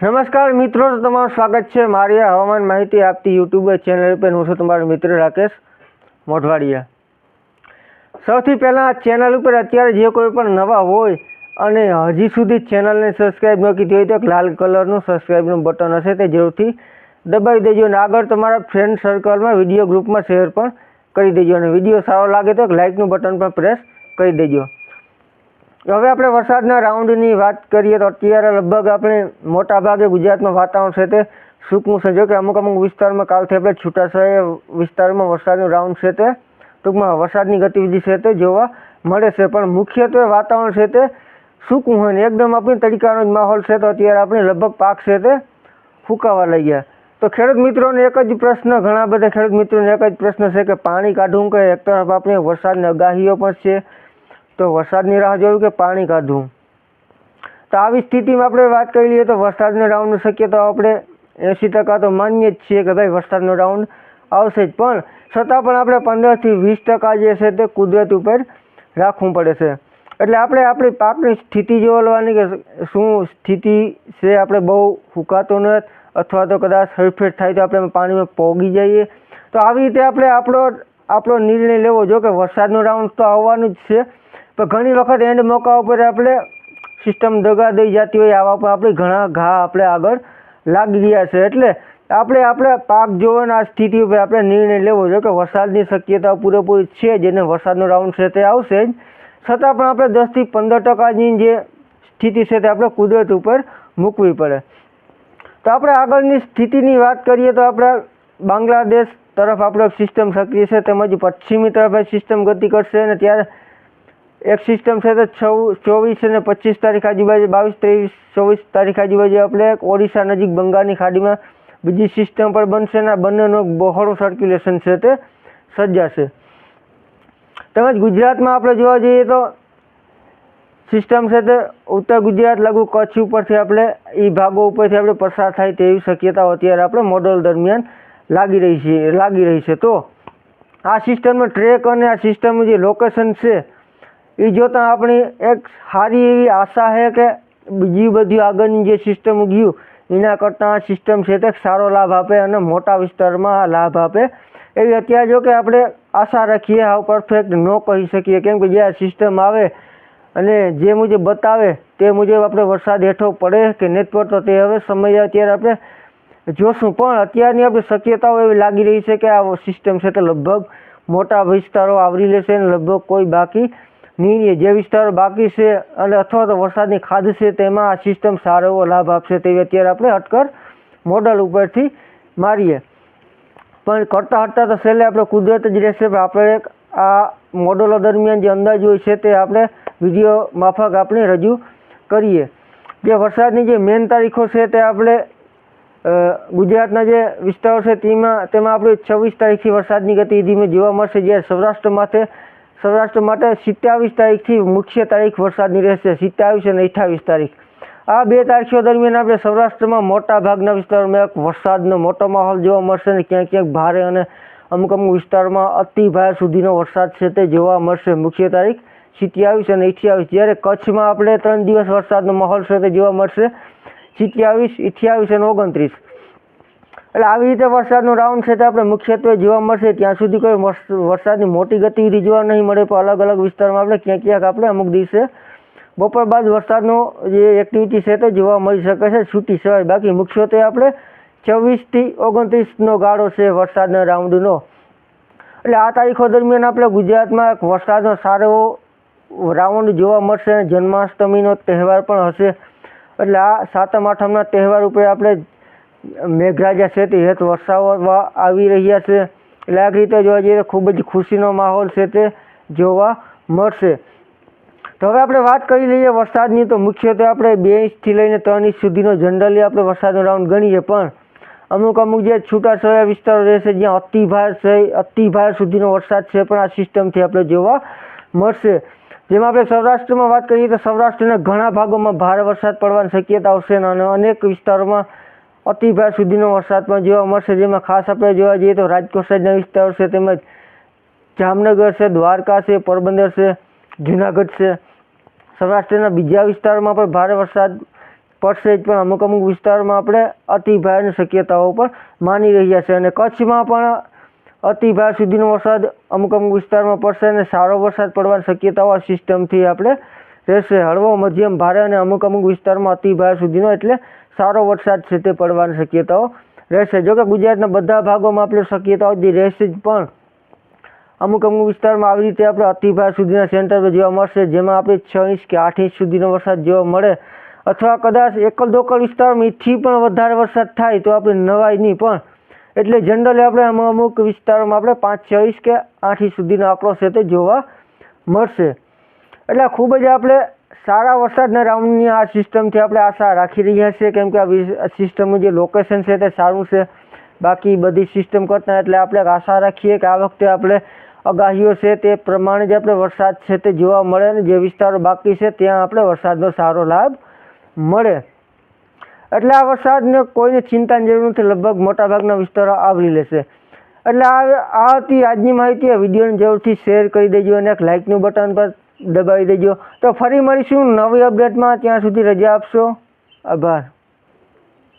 નમસ્કાર મિત્રો, તમારું સ્વાગત છે મારી હવામાન માહિતી આપતી યુટ્યુબ ચેનલ પર. હું છું તમારો મિત્ર રાકેશ મોઢવાડિયા. સૌથી પહેલાં આ ચેનલ ઉપર અત્યારે જે કોઈ પણ નવા હોય અને હજી સુધી ચેનલને સબસ્ક્રાઈબ ન કીધી હોય તો એક લાલ કલરનું સબસ્ક્રાઈબનું બટન હશે, તે જરૂરથી દબાવી દેજો અને આગળ તમારા ફ્રેન્ડ સર્કલમાં વિડીયો ગ્રુપમાં શેર પણ કરી દેજો અને વિડીયો સારો લાગે તો એક લાઇકનું બટન પણ પ્રેસ કરી દેજો. હવે આપણે વરસાદના રાઉન્ડની વાત કરીએ તો અત્યારે લગભગ આપણે મોટાભાગે ગુજરાતમાં વાતાવરણ છે તે સૂકું છે. જો કે અમુક વિસ્તારમાં કાલથી આપણે છૂટાછવાયા વિસ્તારમાં વરસાદનું રાઉન્ડ છે તે ટૂંકમાં વરસાદની ગતિવિધિ છે તે જોવા મળે છે, પણ મુખ્યત્વે વાતાવરણ છે તે સૂકું હોય ને એકદમ આપણી તડકાનો જ માહોલ છે. તો અત્યારે આપણે લગભગ પાક છે તે ફૂંકાવા લઈ ગયા. તો ખેડૂત મિત્રોને એક જ પ્રશ્ન, ઘણા બધા ખેડૂત મિત્રોને એક જ પ્રશ્ન છે કે પાણી કાઢવું કે એક તરફ આપણે વરસાદની આગાહીઓ પણ છે તો વરસાદની રાહ જોવી કે પાણી કાઢવું. તો આવી સ્થિતિમાં આપણે વાત કરી લઈએ તો વરસાદના રાઉન્ડની શક્યતા આપણે 80% તો માનીએ જ છીએ કે ભાઈ વરસાદનો રાઉન્ડ આવશે જ, પણ છતાં પણ આપણે 15 થી 20% જે છે તે કુદરત ઉપર રાખવું પડે છે. એટલે આપણે આપણી પાકની સ્થિતિ જોવાની કે શું સ્થિતિ છે, આપણે બહુ ફૂંકાતો નથી અથવા તો કદાચ હરફેર થાય તો આપણે પાણીમાં પોગી જઈએ. તો આવી રીતે આપણે આપણો નિર્ણય લેવો. જો કે વરસાદનો રાઉન્ડ તો આવવાનું જ છે, પણ ઘણી વખત એન્ડ મોકા ઉપર આપણે સિસ્ટમ દગા દઈ જતી હોય, આવા પર આપણે ઘણા ઘા આપણે આગળ લાગી ગયા છે. એટલે આપણે પાક જોવાના આ સ્થિતિ ઉપર આપણે નિર્ણય લેવો જોઈએ કે વરસાદની શક્યતા પૂરેપૂરી છે, જેને વરસાદનો રાઉન્ડ છે તે આવશે જ, છતાં પણ આપણે 10 થી 15%ની જે સ્થિતિ છે તે આપણે કુદરત ઉપર મૂકવી પડે. તો આપણે આગળની સ્થિતિની વાત કરીએ તો આપણે બાંગ્લાદેશ તરફ આપણે સિસ્ટમ સક્રિય છે, તેમજ પશ્ચિમી તરફ સિસ્ટમ ગતિ કરશે અને ત્યારે એક સિસ્ટમ છે તે 24 અને 25 તારીખ આજુબાજુ, 22, 23, 24 તારીખ આજુબાજુ આપણે ઓડિશા નજીક બંગાળની ખાડીમાં બીજી સિસ્ટમ પર બનશે અને બંનેનું બહોળું સર્ક્યુલેશન છે તે સર્જાશે. તેમજ ગુજરાતમાં આપણે જોવા જઈએ તો સિસ્ટમ છે તે ઉત્તર ગુજરાત લઘુ કચ્છ ઉપરથી આપણે એ ભાગો ઉપરથી આપણે પસાર થાય તેવી શક્યતાઓ અત્યારે આપણે મોડલ દરમિયાન લાગી રહી છે. તો આ સિસ્ટમનો ટ્રેક અને આ સિસ્ટમનું જે લોકેશન છે એ જોતાં આપણી એક સારી એવી આશા છે કે બીજી બધી આગળની જે સિસ્ટમ ગયું એના કરતાં આ સિસ્ટમ છે તે સારો લાભ આપે અને મોટા વિસ્તારમાં આ લાભ આપે એવી અત્યારે જો કે આપણે આશા રાખીએ. હાવ પરફેક્ટ ન કહી શકીએ, કેમ કે જે આ સિસ્ટમ આવે અને જે મુજબ બતાવે તે મુજબ આપણે વરસાદ હેઠો પડે કે નથી પડતો તે હવે સમય અત્યારે આપણે જોશું. પણ અત્યારની આપણી શક્યતાઓ એવી લાગી રહી છે કે આ સિસ્ટમ છે તે લગભગ મોટા વિસ્તારો આવરી લેશે અને લગભગ કોઈ બાકી નહીં. જે વિસ્તારો બાકી છે અને અથવા તો વરસાદની ખાધ છે તેમાં આ સિસ્ટમ સારો એવો લાભ આપશે તેવી અત્યારે આપણે હટકર મોડલ ઉપરથી મારીએ. પણ કરતાં તો છેલ્લે આપણે કુદરત જ રહેશે. આપણે આ મોડલો દરમિયાન જે અંદાજ હોય છે તે આપણે વિડીયો માફક આપણે રજૂ કરીએ. જે વરસાદની જે મેન તારીખો છે તે આપણે ગુજરાતના જે વિસ્તારો છે તેમાં આપણે 26 તારીખથી વરસાદની ગતિવિધિમાં જોવા મળશે, જ્યારે સૌરાષ્ટ્ર માટે 27 તારીખથી મુખ્ય તારીખ વરસાદની રહેશે, 27 અને 28 તારીખ. આ 2 તારીખો દરમિયાન આપણે સૌરાષ્ટ્રમાં મોટા ભાગના વિસ્તારોમાં એક વરસાદનો મોટો માહોલ જોવા મળશે અને ક્યાંક ભારે અને અમુક વિસ્તારોમાં અતિ ભારે સુધીનો વરસાદ છે તે જોવા મળશે, મુખ્ય તારીખ 27 અને 28. જ્યારે કચ્છમાં આપણે 3 દિવસ વરસાદનો માહોલ છે તે જોવા મળશે, 27, 28 અને 29. એટલે આવી રીતે વરસાદનો રાઉન્ડ છે તે આપણે મુખ્યત્વે જોવા મળશે. ત્યાં સુધી કોઈ વરસાદની મોટી ગતિવિધિ જોવા નહીં મળે, પણ અલગ વિસ્તારમાં આપણે ક્યાંક આપણે અમુક દિવસે બપોર બાદ વરસાદનો જે એક્ટિવિટી છે તે જોવા મળી શકે છે છૂટી સિવાય. બાકી મુખ્યત્વે આપણે 24 થી 29નો ગાળો છે વરસાદના રાઉન્ડનો. એટલે આ તારીખો દરમિયાન આપણે ગુજરાતમાં એક વરસાદનો સારો એવો રાઉન્ડ જોવા મળશે અને જન્માષ્ટમીનો તહેવાર પણ હશે. એટલે આ 7મ 8મના તહેવાર ઉપર આપણે મેઘરાજા છે તે હેત વરસાવવા આવી રહ્યા છે. એટલે આ રીતે જોવા જઈએ તો ખૂબ જ ખુશીનો માહોલ છે તે જોવા મળશે. તો હવે આપણે વાત કરી લઈએ વરસાદની. તો મુખ્યત્વે આપણે 2 ઇંચથી લઈને 3 ઇંચ સુધીનો જનરલી આપણે વરસાદનો રાઉન્ડ ગણીએ, પણ અમુક જે છૂટાછવાયા વિસ્તારો રહેશે જ્યાં અતિ ભારે સુધીનો વરસાદ છે પણ આ સિસ્ટમથી આપણે જોવા મળશે. જેમાં આપણે સૌરાષ્ટ્રમાં વાત કરીએ તો સૌરાષ્ટ્રના ઘણા ભાગોમાં ભારે વરસાદ પડવાની શક્યતાઓ છે અને અનેક વિસ્તારોમાં અતિ ભારે સુધીનો વરસાદ પણ જોવા મળશે. જેમાં ખાસ આપણે જોવા જઈએ તો રાજકોટ સાઈડના વિસ્તારો છે, તેમજ જામનગર છે, દ્વારકા છે, પોરબંદર છે, જુનાગઢ છે. સૌરાષ્ટ્રના બીજા વિસ્તારોમાં પણ ભારે વરસાદ પડશે જ, પણ અમુક અમુક વિસ્તારમાં આપણે અતિ ભારેની શક્યતાઓ પણ માની રહ્યા છે. અને કચ્છમાં પણ અતિ ભારે સુધીનો વરસાદ અમુક અમુક વિસ્તારમાં પડશે અને સારો વરસાદ પડવાની શક્યતાઓ આ સિસ્ટમથી આપણે રહેશે. હળવો મધ્યમ ભારે અને અમુક અમુક વિસ્તારમાં અતિ ભારે સુધીનો એટલે સારો વરસાદ છે તે પડવાની શક્યતાઓ રહેશે. જોકે ગુજરાતના બધા ભાગોમાં આપણે શક્યતાઓ જે રહેશે જ, પણ અમુક અમુક વિસ્તારમાં આવી રીતે આપણે અતિ ભારે સુધીના સેન્ટર જોવા મળશે, જેમાં આપણે 6 ઇંચ કે 8 ઇંચ સુધીનો વરસાદ જોવા મળે, અથવા કદાચ એકલ દોકલ વિસ્તારમાં એથી પણ વધારે વરસાદ થાય તો આપણે નવાઈ નહીં. પણ એટલે જનરલી આપણે અમુક વિસ્તારોમાં આપણે 5-6 ઇંચ કે 8 ઇંચ સુધીનો આંકડો છે તે જોવા મળશે. એટલે ખૂબ જ આપણે સારા વરસાદના રાઉન્ડની આ સિસ્ટમથી આપણે આશા રાખી રહ્યા છીએ, કેમ કે આ સિસ્ટમનું જે લોકેશન છે તે સારું છે બાકી બધી સિસ્ટમ કરતાં. એટલે આપણે આશા રાખીએ કે આ વખતે આપણે આગાહીઓ છે તે પ્રમાણે જ આપણે વરસાદ છે તે જોવા મળે અને જે વિસ્તારો બાકી છે ત્યાં આપણે વરસાદનો સારો લાભ મળે. એટલે આ વરસાદને કોઈને ચિંતાની જરૂર નથી, લગભગ મોટાભાગના વિસ્તારો આવરી લેશે. એટલે આ હતી આજની માહિતી. વિડીયોને જરૂરથી શેર કરી દેજો અને એક લાઇકનું બટન પર દબાવી દેજો. તો ફરી મળીશું નવી અપડેટમાં, ત્યાં સુધી રજા આપશો. આભાર.